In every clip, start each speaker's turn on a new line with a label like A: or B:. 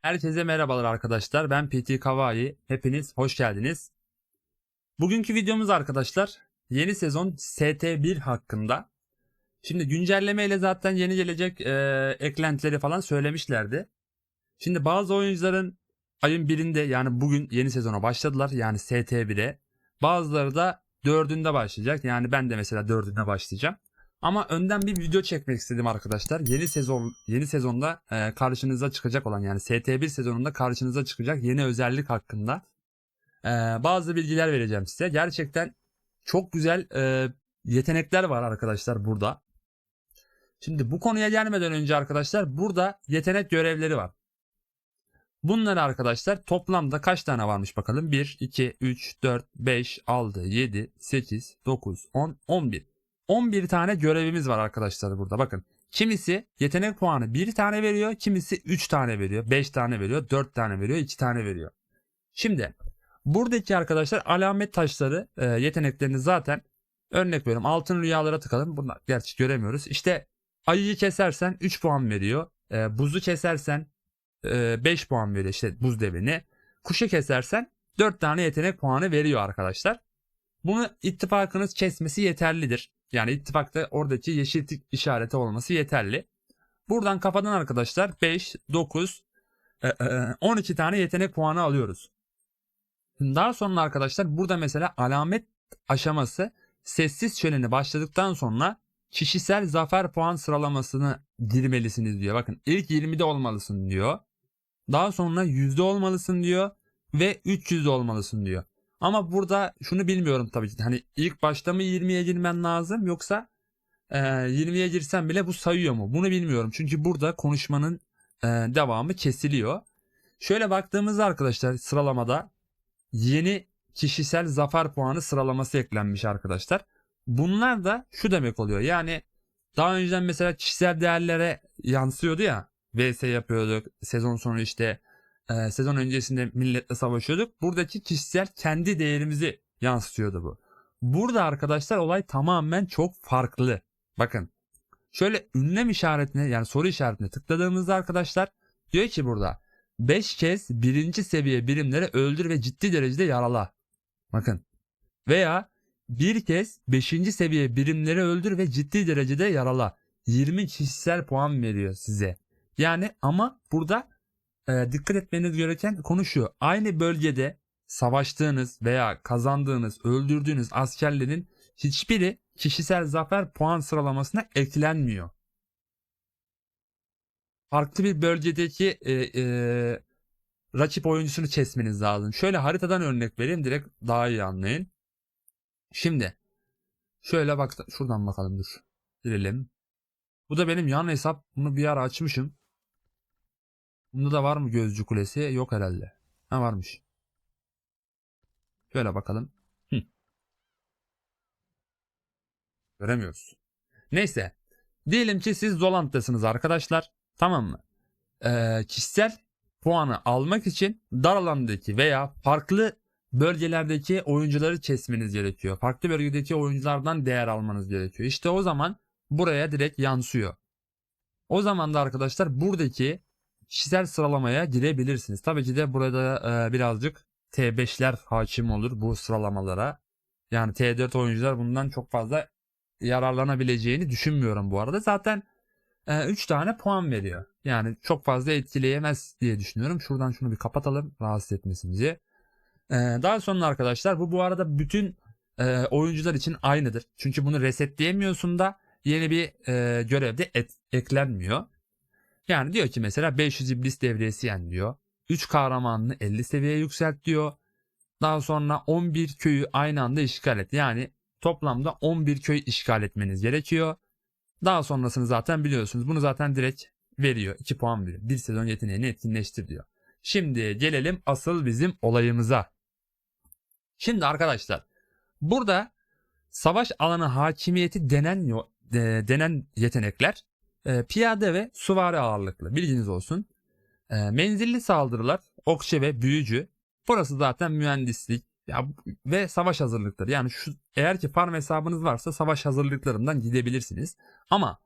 A: Herkese merhabalar arkadaşlar. Ben PT Kawaii. Hepiniz hoş geldiniz. Bugünkü videomuz arkadaşlar yeni sezon ST1 hakkında. Şimdi güncelleme ile zaten yeni gelecek eklentileri falan söylemişlerdi. Şimdi bazı oyuncuların ayın birinde yani bugün yeni sezona başladılar. Yani ST1'e. Bazıları da 4'ünde başlayacak. Yani ben de mesela 4'ünde başlayacağım. Ama önden bir video çekmek istedim arkadaşlar. Yeni sezonda karşınıza çıkacak olan yani ST1 sezonunda karşınıza çıkacak yeni özellik hakkında bazı bilgiler vereceğim size. Gerçekten çok güzel yetenekler var arkadaşlar burada. Şimdi bu konuya gelmeden önce arkadaşlar burada yetenek görevleri var. Bunlar arkadaşlar toplamda kaç tane varmış bakalım. 1, 2, 3, 4, 5, 6, 7, 8, 9, 10, 11. 11 tane görevimiz var arkadaşlar burada bakın. Kimisi yetenek puanı 1 tane veriyor. Kimisi 3 tane veriyor. 5 tane veriyor. 4 tane veriyor. 2 tane veriyor. Şimdi buradaki arkadaşlar alamet taşları yeteneklerini zaten örnek veriyorum. Altın rüyalara tıkalım. Bunlar gerçi göremiyoruz. İşte ayıyı kesersen 3 puan veriyor. Buzu kesersen 5 puan veriyor işte buz devini. Kuşu kesersen 4 tane yetenek puanı veriyor arkadaşlar. Bunu ittifakınız kesmesi yeterlidir. Yani ittifakta oradaki yeşil tik işareti olması yeterli. Buradan kafadan arkadaşlar 5, 9, 12 tane yetenek puanı alıyoruz. Daha sonra arkadaşlar burada mesela alamet aşaması sessiz şöleni başladıktan sonra kişisel zafer puan sıralamasını girmelisiniz diyor. Bakın ilk 20'de olmalısın diyor. Daha sonra yüzde olmalısın diyor ve 300 olmalısın diyor. Ama burada şunu bilmiyorum tabii ki. Hani ilk başta mı 20'ye girmen lazım yoksa 20'ye girsen bile bu sayıyor mu? Bunu bilmiyorum. Çünkü burada konuşmanın devamı kesiliyor. Şöyle baktığımızda arkadaşlar sıralamada yeni kişisel zafer puanı sıralaması eklenmiş arkadaşlar. Bunlar da şu demek oluyor. Yani daha önceden mesela kişisel değerlere yansıyordu ya. VS yapıyorduk. Sezon sonu işte sezon öncesinde milletle savaşıyorduk. Buradaki kişisel kendi değerimizi yansıtıyordu bu. Burada arkadaşlar olay tamamen çok farklı. Bakın şöyle ünlem işaretine yani soru işaretine tıkladığımızda arkadaşlar diyor ki burada 5 kez birinci seviye birimleri öldür ve ciddi derecede yarala. Bakın veya bir kez 5. seviye birimleri öldür ve ciddi derecede yarala. 20 kişisel puan veriyor size. Yani ama burada dikkat etmeniz gereken konu şu. Aynı bölgede savaştığınız veya kazandığınız, öldürdüğünüz askerlerin hiçbiri kişisel zafer puan sıralamasına eklenmiyor. Farklı bir bölgedeki rakip oyuncusunu kesmeniz lazım. Şöyle haritadan örnek vereyim direkt daha iyi anlayın. Şimdi şöyle bak şuradan bakalım dur. Girelim. Bu da benim yan hesap. Bunu bir ara açmışım. Bunda da var mı gözcü kulesi? Yok herhalde. Ha varmış. Şöyle bakalım. Göremiyoruz. Neyse. Diyelim ki siz Zolant'tasınız arkadaşlar. Tamam mı? Kişisel puanı almak için dar alandaki veya farklı bölgelerdeki oyuncuları kesmeniz gerekiyor. Farklı bölgedeki oyunculardan değer almanız gerekiyor. İşte o zaman buraya direkt yansıyor. O zaman da arkadaşlar buradaki kişisel sıralamaya girebilirsiniz. Tabii ki de burada birazcık T5'ler hakim olur bu sıralamalara. Yani T4 oyuncular bundan çok fazla yararlanabileceğini düşünmüyorum bu arada. Zaten 3 tane puan veriyor. Yani çok fazla etkileyemez diye düşünüyorum. Şuradan şunu bir kapatalım rahatsız etmesin diye. Daha sonra arkadaşlar bu arada bütün oyuncular için aynıdır. Çünkü bunu resetleyemiyorsun da yeni bir görevde eklenmiyor. Yani diyor ki mesela 500 iblis devriyesi yen diyor. 3 kahramanını 50 seviyeye yükselt diyor. Daha sonra 11 köyü aynı anda işgal et. Yani toplamda 11 köy işgal etmeniz gerekiyor. Daha sonrasını zaten biliyorsunuz. Bunu zaten direkt veriyor. 2 puan veriyor. Bir sezon yeteneğini etkinleştir diyor. Şimdi gelelim asıl bizim olayımıza. Şimdi arkadaşlar burada savaş alanı hakimiyeti denen yetenekler piyade ve süvari ağırlıklı. Bilginiz olsun. Menzilli saldırılar, okçu ve büyücü. Burası zaten mühendislik ve savaş hazırlıkları. Yani eğer ki farm hesabınız varsa savaş hazırlıklarından gidebilirsiniz. Ama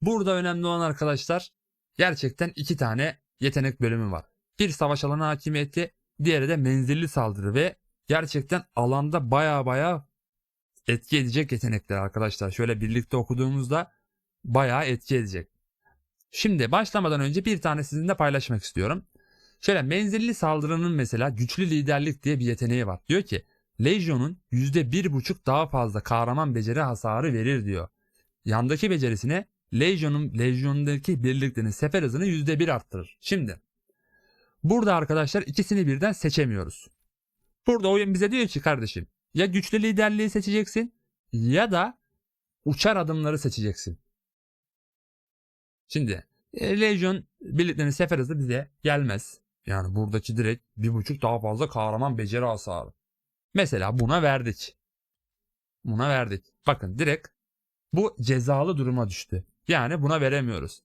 A: burada önemli olan arkadaşlar gerçekten 2 tane yetenek bölümü var. Bir savaş alanı hakimiyeti, diğeri de menzilli saldırı ve gerçekten alanda baya etki edecek yetenekler arkadaşlar. Şöyle birlikte okuduğumuzda bayağı etki edecek. Şimdi başlamadan önce bir tane sizinle paylaşmak istiyorum. Şöyle menzilli saldırının mesela güçlü liderlik diye bir yeteneği var. Diyor ki Legion'un %1,5 daha fazla kahraman beceri hasarı verir diyor. Yandaki becerisine Legion'daki birliklerin sefer hızını %1 arttırır. Şimdi burada arkadaşlar ikisini birden seçemiyoruz. Burada oyun bize diyor ki kardeşim ya güçlü liderliği seçeceksin ya da uçar adımları seçeceksin. Şimdi Legion birliklerinin sefer hızı bize gelmez. Yani buradaki direkt 1,5 daha fazla kahraman beceri hasarı. Mesela buna verdik. Buna verdik. Bakın direkt bu cezalı duruma düştü. Yani buna veremiyoruz.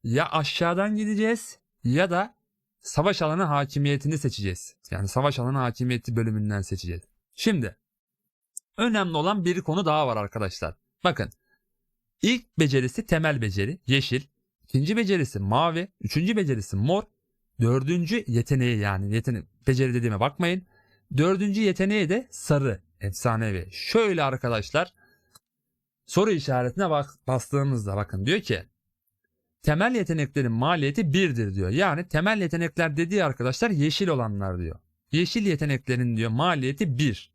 A: Ya aşağıdan gideceğiz ya da savaş alanı hakimiyetini seçeceğiz. Yani savaş alanı hakimiyeti bölümünden seçeceğiz. Şimdi önemli olan bir konu daha var arkadaşlar. Bakın ilk becerisi temel beceri yeşil. İkinci becerisi mavi. Üçüncü becerisi mor. Dördüncü yeteneği yani beceri dediğime bakmayın. Dördüncü yeteneği de sarı. Efsanevi. Şöyle arkadaşlar soru işaretine bastığımızda bakın diyor ki temel yeteneklerin maliyeti 1'dir diyor. Yani temel yetenekler dediği arkadaşlar yeşil olanlar diyor. Yeşil yeteneklerin diyor maliyeti 1.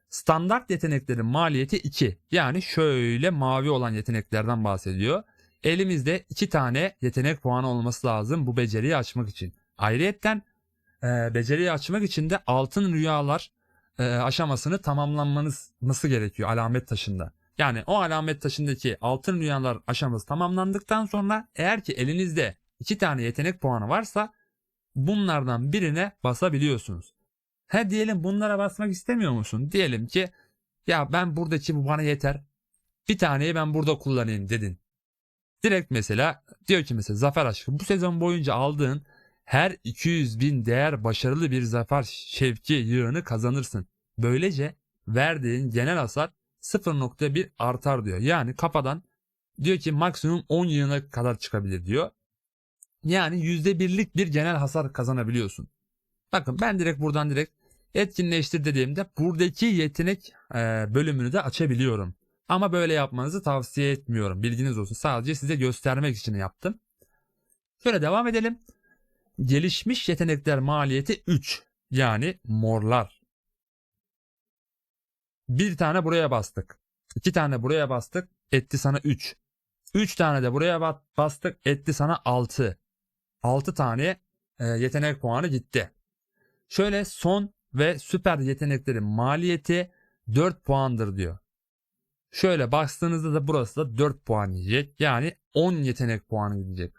A: Standart yeteneklerin maliyeti 2. Yani şöyle mavi olan yeteneklerden bahsediyor. Elimizde 2 tane yetenek puanı olması lazım bu beceriyi açmak için. Ayrıyetten beceriyi açmak için de altın rüyalar aşamasını tamamlanması gerekiyor alamet taşında. Yani o alamet taşındaki altın rüyalar aşaması tamamlandıktan sonra eğer ki elinizde 2 tane yetenek puanı varsa bunlardan birine basabiliyorsunuz. Diyelim bunlara basmak istemiyor musun? Diyelim ki ya ben buradaki bu bana yeter. Bir taneyi ben burada kullanayım dedin. Direkt mesela diyor ki mesela zafer aşkı bu sezon boyunca aldığın her 200.000 değer başarılı bir zafer şevki yığını kazanırsın. Böylece verdiğin genel hasar 0,1 artar diyor. Yani kafadan diyor ki maksimum 10 yığına kadar çıkabilir diyor. Yani %1'lik bir genel hasar kazanabiliyorsun. Bakın ben buradan etkinleştir dediğimde buradaki yetenek bölümünü de açabiliyorum. Ama böyle yapmanızı tavsiye etmiyorum. Bilginiz olsun. Sadece size göstermek için yaptım. Şöyle devam edelim. Gelişmiş yetenekler maliyeti 3. Yani morlar. Bir tane buraya bastık. 2 tane buraya bastık. Etti sana 3. 3 tane de buraya bastık. Etti sana 6. 6 tane yetenek puanı gitti. Şöyle son ve süper yeteneklerin maliyeti 4 puandır diyor. Şöyle baktığınızda da burası da 4 puan yiyecek. Yani 10 yetenek puanı gidecek.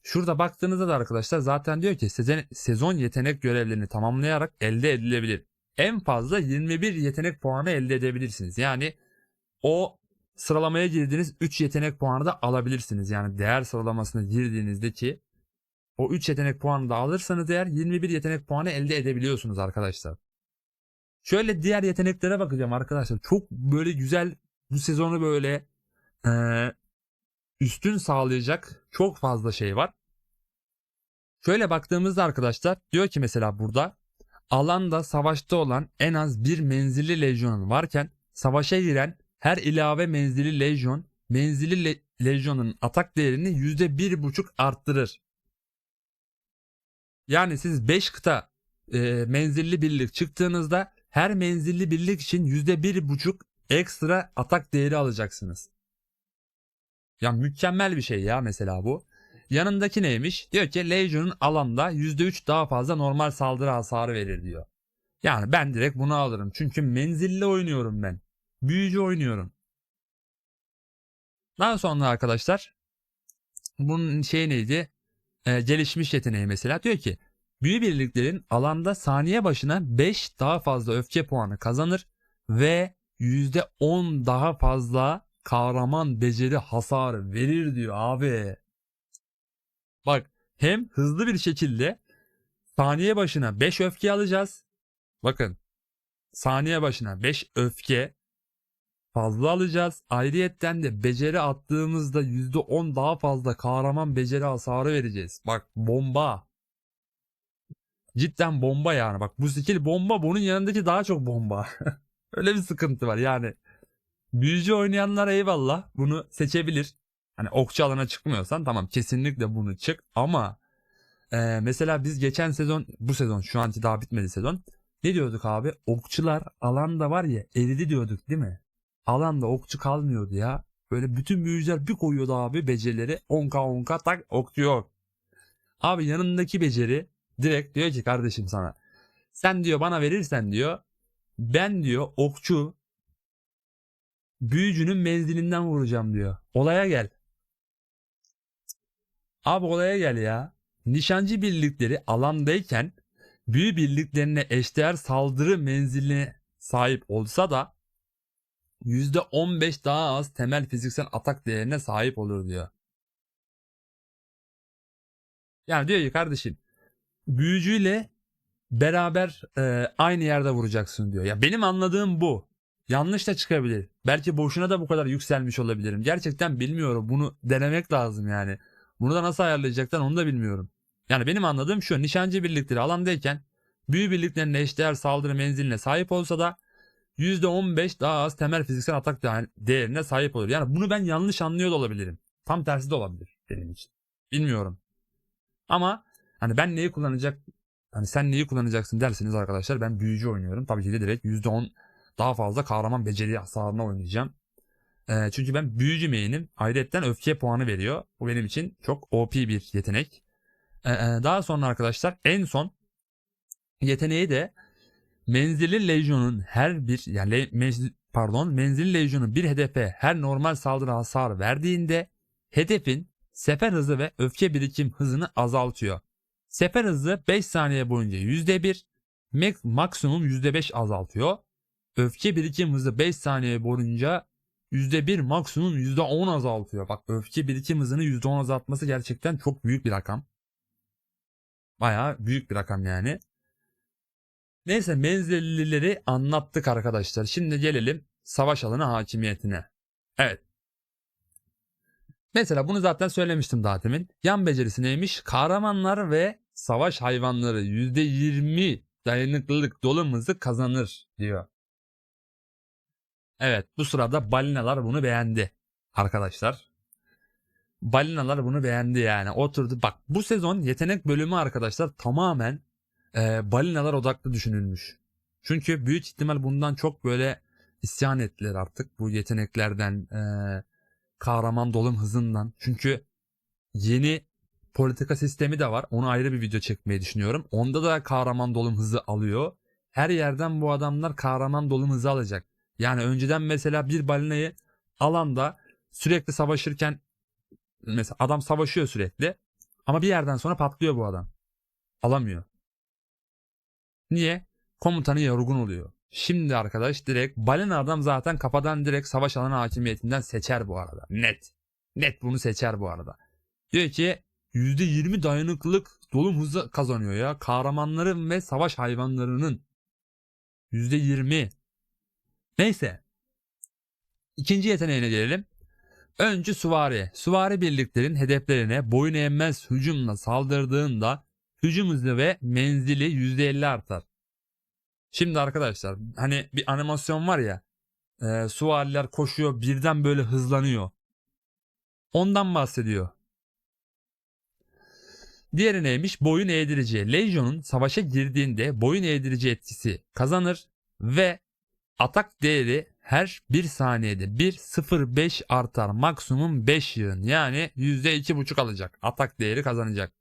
A: Şurada baktığınızda da arkadaşlar zaten diyor ki sezon yetenek görevlerini tamamlayarak elde edilebilir. En fazla 21 yetenek puanı elde edebilirsiniz. Yani o sıralamaya girdiğiniz 3 yetenek puanı da alabilirsiniz. Yani değer sıralamasına girdiğinizdeki o 3 yetenek puanı da alırsanız eğer 21 yetenek puanı elde edebiliyorsunuz arkadaşlar. Şöyle diğer yeteneklere bakacağım arkadaşlar. Çok böyle güzel bu sezonu böyle üstün sağlayacak çok fazla şey var. Şöyle baktığımızda arkadaşlar diyor ki mesela burada alanda savaşta olan en az bir menzilli lejyon varken savaşa giren her ilave menzilli lejyon lejyonun atak değerini %1,5 arttırır. Yani siz 5 kıta menzilli birlik çıktığınızda her menzilli birlik için %1,5 ekstra atak değeri alacaksınız. Ya mükemmel bir şey ya mesela bu. Yanındaki neymiş? Diyor ki Legion'un alanda %3 daha fazla normal saldırı hasarı verir diyor. Yani ben direkt bunu alırım. Çünkü menzilli oynuyorum ben. Büyücü oynuyorum. Daha sonra arkadaşlar bunun şey neydi? Gelişmiş yeteneği mesela. Diyor ki büyü birliklerin alanda saniye başına 5 daha fazla öfke puanı kazanır ve %10 daha fazla kahraman beceri hasarı verir diyor abi. Bak hem hızlı bir şekilde saniye başına 5 öfke alacağız. Bakın saniye başına 5 öfke fazla alacağız. Ayrıyetten de beceri attığımızda %10 daha fazla kahraman beceri hasarı vereceğiz. Bak bomba. cidden bomba yani. Bak bu skill bomba, bunun yanındaki daha çok bomba. Öyle bir sıkıntı var yani. Büyücü oynayanlar eyvallah bunu seçebilir. Hani okçu alana çıkmıyorsan tamam, kesinlikle bunu çık. Ama mesela biz geçen sezon, bu sezon şu anki daha bitmedi sezon. Ne diyorduk abi? Okçular alanda var ya, eridi diyorduk değil mi? Alanda okçu kalmıyordu ya. Böyle bütün büyücüler bir koyuyordu abi becerileri. 10k 10k tak, okçu yok. Abi yanındaki beceri direkt diyor ki kardeşim sana, sen diyor bana verirsen diyor, ben diyor okçu büyücünün menzilinden vuracağım diyor. Olaya gel. Abi olaya gel ya. Nişancı birlikleri alandayken büyü birliklerine eşdeğer saldırı menziline sahip olsa da %15 daha az temel fiziksel atak değerine sahip olur diyor. Yani diyor ki kardeşim, büyücüyle beraber aynı yerde vuracaksın diyor. Ya benim anladığım bu. Yanlış da çıkabilir. Belki boşuna da bu kadar yükselmiş olabilirim. Gerçekten bilmiyorum. Bunu denemek lazım yani. Bunu da nasıl ayarlayacaklar onu da bilmiyorum. Yani benim anladığım şu: nişancı birlikleri alandayken büyü birliklerine eşdeğer saldırı menziline sahip olsa da %15 daha az temel fiziksel atak değerine sahip olur. Yani bunu ben yanlış anlıyor da olabilirim. Tam tersi de olabilir benim için. Bilmiyorum. Ama hani ben neyi kullanacak, hani sen neyi kullanacaksın derseniz arkadaşlar, ben büyücü oynuyorum. Tabii ki de direkt %10 daha fazla kahraman beceri hasarına oynayacağım. Çünkü ben büyücü main'im. Ayrıca öfke puanı veriyor. Bu benim için çok OP bir yetenek. Daha sonra arkadaşlar en son yeteneği de menzilli lejyonun her bir yani menzilli lejyonun bir hedefe her normal saldırı hasar verdiğinde hedefin sefer hızı ve öfke birikim hızını azaltıyor. Sefer hızı 5 saniye boyunca %1, maksimum %5 azaltıyor. Öfke birikim hızı 5 saniye boyunca %1, maksimum %10 azaltıyor. Bak, öfke birikim hızını %10 azaltması gerçekten çok büyük bir rakam. Bayağı büyük bir rakam yani. Neyse, menzillileri anlattık arkadaşlar. Şimdi gelelim savaş alanı hakimiyetine. Evet. Mesela bunu zaten söylemiştim daha demin. Yan becerisi neymiş? Kahramanlar ve savaş hayvanları %20 dayanıklılık dolum hızı kazanır diyor. Evet, bu sırada balinalar bunu beğendi arkadaşlar. Balinalar bunu beğendi yani. Oturdu. Bak, bu sezon yetenek bölümü arkadaşlar tamamen balinalar odaklı düşünülmüş. Çünkü büyük ihtimal bundan çok böyle isyan ettiler artık bu yeteneklerden, kahraman dolum hızından. Çünkü yeni politika sistemi de var. Onu ayrı bir video çekmeyi düşünüyorum. Onda da kahraman dolum hızı alıyor. Her yerden bu adamlar kahraman dolum hızı alacak. Yani önceden mesela bir balinayı alanda sürekli savaşırken, mesela adam savaşıyor sürekli ama bir yerden sonra patlıyor bu adam. Alamıyor. Niye? Komutanı yorgun oluyor. Şimdi arkadaş direkt balina adam zaten kafadan direkt savaş alanı hakimiyetinden seçer bu arada. Net. Net bunu seçer bu arada. Diyor ki %20 dayanıklılık dolum hızı kazanıyor ya. Kahramanların ve savaş hayvanlarının %20. Neyse. İkinci yeteneğine gelelim. Öncü süvari. Süvari birliklerin hedeflerine boyun eğmez hücumla saldırdığında hücum hızı ve menzili %50 artar. Şimdi arkadaşlar hani bir animasyon var ya, süvariler koşuyor birden böyle hızlanıyor. Ondan bahsediyor. Diğeri neymiş? Boyun eğdirici. Legion'un savaşa girdiğinde boyun eğdirici etkisi kazanır ve atak değeri her 1 saniyede 1,05 artar. Maksimum 5 yığın. Yani %2,5 alacak. Atak değeri kazanacak.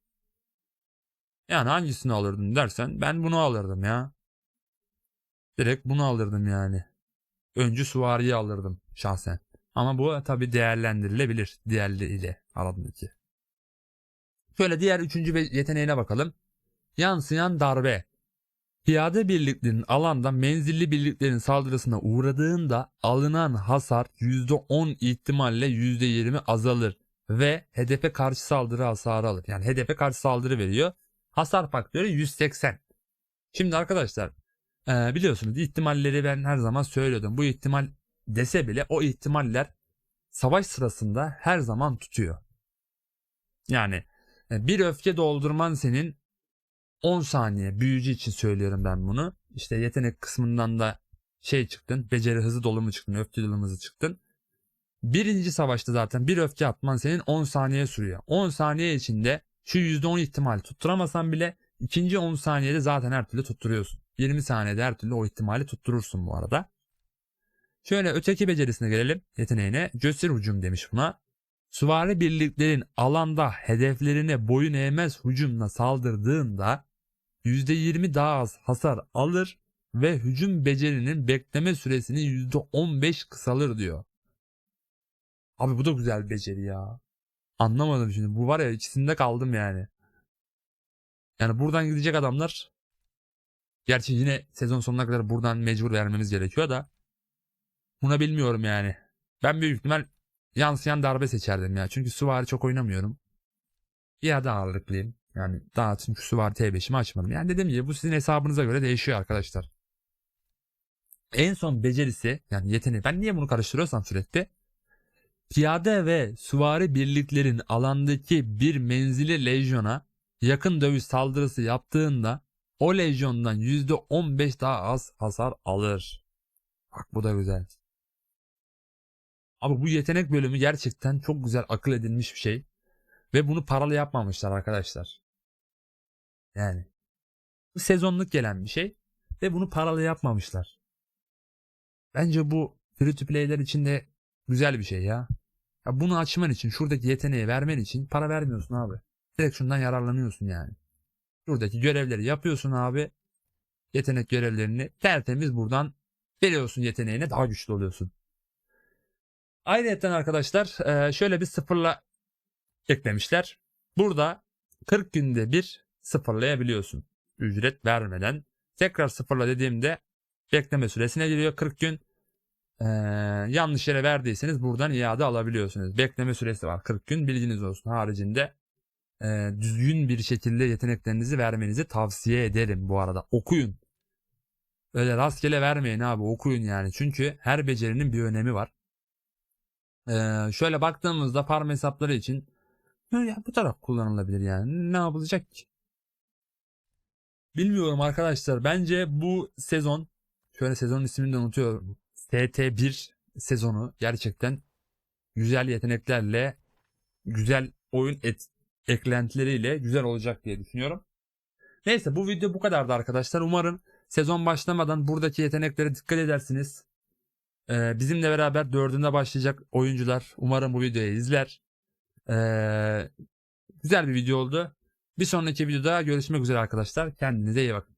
A: Yani hangisini alırdın dersen ben bunu alırdım ya. Direkt bunu alırdım yani. Öncü süvariyi alırdım şahsen. Ama bu tabi değerlendirilebilir diğerleriyle aradaki. Şöyle diğer üçüncü yeteneğine bakalım. Yansıyan darbe. Piyade birliklerin alanda menzilli birliklerin saldırısına uğradığında alınan hasar %10 ihtimalle %20 azalır ve hedefe karşı saldırı hasarı alır. Yani hedefe karşı saldırı veriyor. Hasar faktörü 180. Şimdi arkadaşlar biliyorsunuz ihtimalleri ben her zaman söylüyordum. Bu ihtimal dese bile o ihtimaller savaş sırasında her zaman tutuyor. Yani bir öfke doldurman senin 10 saniye büyücü için söylüyorum ben bunu. İşte yetenek kısmından da çıktın. Beceri hızı dolu mu çıktın, öfke dolu mu çıktın. Birinci savaşta zaten bir öfke atman senin 10 saniye sürüyor. 10 saniye içinde şu %10 ihtimali tutturamasan bile ikinci 10 saniyede zaten her türlü tutturuyorsun. 20 saniyede her türlü o ihtimali tutturursun bu arada. Şöyle öteki becerisine gelelim, yeteneğine. Cesur hücum demiş buna. Süvari birliklerin alanda hedeflerine boyun eğmez hücumla saldırdığında %20 daha az hasar alır ve hücum becerinin bekleme süresini %15 kısalır diyor. Abi bu da güzel bir beceri ya. Anlamadım şimdi. Bu var ya, ikisinde kaldım yani. Yani buradan gidecek adamlar. Gerçi yine sezon sonuna kadar buradan mecbur vermemiz gerekiyor da. Buna bilmiyorum yani. Ben büyük ihtimal yansıyan darbe seçerdim ya. Çünkü süvari çok oynamıyorum. Ya da ağırlıklıyım. Yani daha çünkü süvari T5'imi açmadım. Yani dediğim gibi bu sizin hesabınıza göre değişiyor arkadaşlar. En son becerisi, yani yeteneği. Ben niye bunu karıştırıyorsam sürekli. Piyade ve süvari birliklerin alandaki bir menzili lejyona yakın dövüş saldırısı yaptığında o lejyondan %15 daha az hasar alır. Bak bu da güzel. Abi bu yetenek bölümü gerçekten çok güzel akıl edilmiş bir şey. Ve bunu paralı yapmamışlar arkadaşlar. Yani bu sezonluk gelen bir şey ve bunu paralı yapmamışlar. Bence bu free to play'ler için de güzel bir şey ya. Ya bunu açman için, şuradaki yeteneği vermen için para vermiyorsun abi. Direkt şundan yararlanıyorsun yani. Şuradaki görevleri yapıyorsun abi. Yetenek görevlerini tertemiz buradan veriyorsun, yeteneğine daha güçlü oluyorsun. Ayrıca arkadaşlar şöyle bir sıfırla eklemişler. Burada 40 günde bir sıfırlayabiliyorsun. Ücret vermeden. Tekrar sıfırla dediğimde bekleme süresine giriyor 40 gün. Yanlış yere verdiyseniz buradan iade alabiliyorsunuz. Bekleme süresi var 40 gün, bilginiz olsun. Haricinde düzgün bir şekilde yeteneklerinizi vermenizi tavsiye ederim bu arada. Okuyun. Öyle rastgele vermeyin abi, okuyun yani. Çünkü her becerinin bir önemi var. Şöyle baktığımızda farm hesapları için ya bu taraf kullanılabilir yani. Ne yapılacak ki? Bilmiyorum arkadaşlar. Bence bu sezon, şöyle sezonun ismini de unutuyorum. ST1 sezonu gerçekten güzel yeteneklerle, güzel oyun eklentileriyle güzel olacak diye düşünüyorum. Neyse, bu video bu kadardı arkadaşlar. Umarım sezon başlamadan buradaki yeteneklere dikkat edersiniz. Bizimle beraber 4'ünde başlayacak oyuncular umarım bu videoyu izler. Güzel bir video oldu. Bir sonraki videoda görüşmek üzere arkadaşlar. Kendinize iyi bakın.